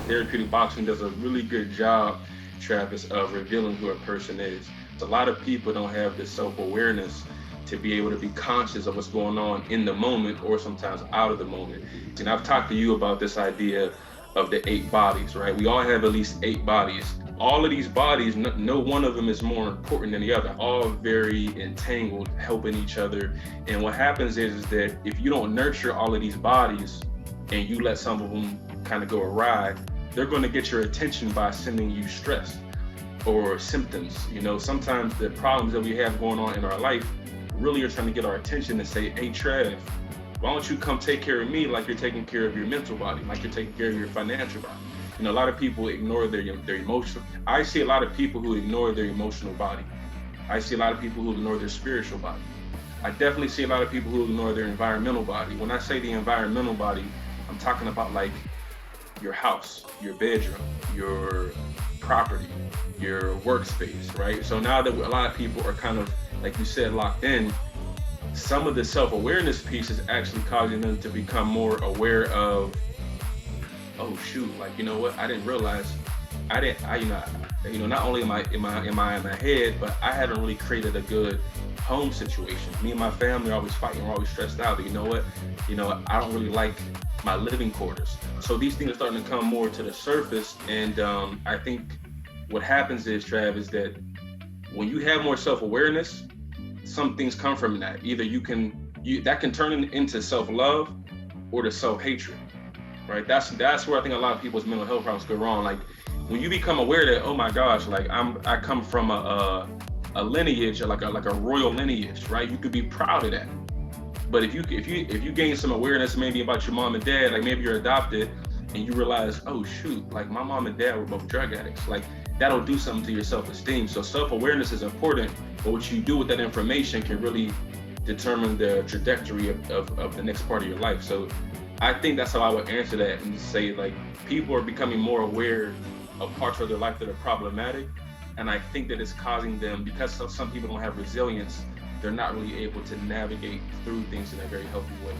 therapeutic boxing does a really good job, Travis, of revealing who a person is. A lot of people don't have the self-awareness to be able to be conscious of what's going on in the moment or sometimes out of the moment. And I've talked to you about this idea of the eight bodies, right? We all have at least eight bodies. All of these bodies, no one of them is more important than the other, all very entangled, helping each other. And what happens is that if you don't nurture all of these bodies and you let some of them kind of go awry, they're going to get your attention by sending you stress or symptoms. You know, sometimes the problems that we have going on in our life really are trying to get our attention and say, hey, Trev, why don't you come take care of me like you're taking care of your mental body, like you're taking care of your financial body? You know, a lot of people ignore their emotional. I see a lot of people who ignore their emotional body. I see a lot of people who ignore their spiritual body. I definitely see a lot of people who ignore their environmental body. When I say the environmental body, I'm talking about like your house, your bedroom, your property, your workspace, right? So now that a lot of people are kind of, like you said, locked in, some of the self-awareness piece is actually causing them to become more aware of, oh shoot, like, you know what, I didn't realize not only am I in my head, but I haven't really created a good home situation. Me and my family are always fighting, we're always stressed out. You know what, I don't really like my living quarters. So these things are starting to come more to the surface. And I think what happens is, Trav, is that when you have more self-awareness, some things come from that. Either that can turn into self-love or to self-hatred, right? That's where I think a lot of people's mental health problems go wrong. Like when you become aware that, oh my gosh, like I come from a lineage, like a royal lineage, right? You could be proud of that. But if you gain some awareness maybe about your mom and dad, like maybe you're adopted and you realize, oh shoot, like my mom and dad were both drug addicts, like that'll do something to your self-esteem. So self-awareness is important, but what you do with that information can really determine the trajectory of the next part of your life. So I think that's how I would answer that and say, like, people are becoming more aware of parts of their life that are problematic. And I think that it's causing them, because some people don't have resilience, they're not really able to navigate through things in a very healthy way.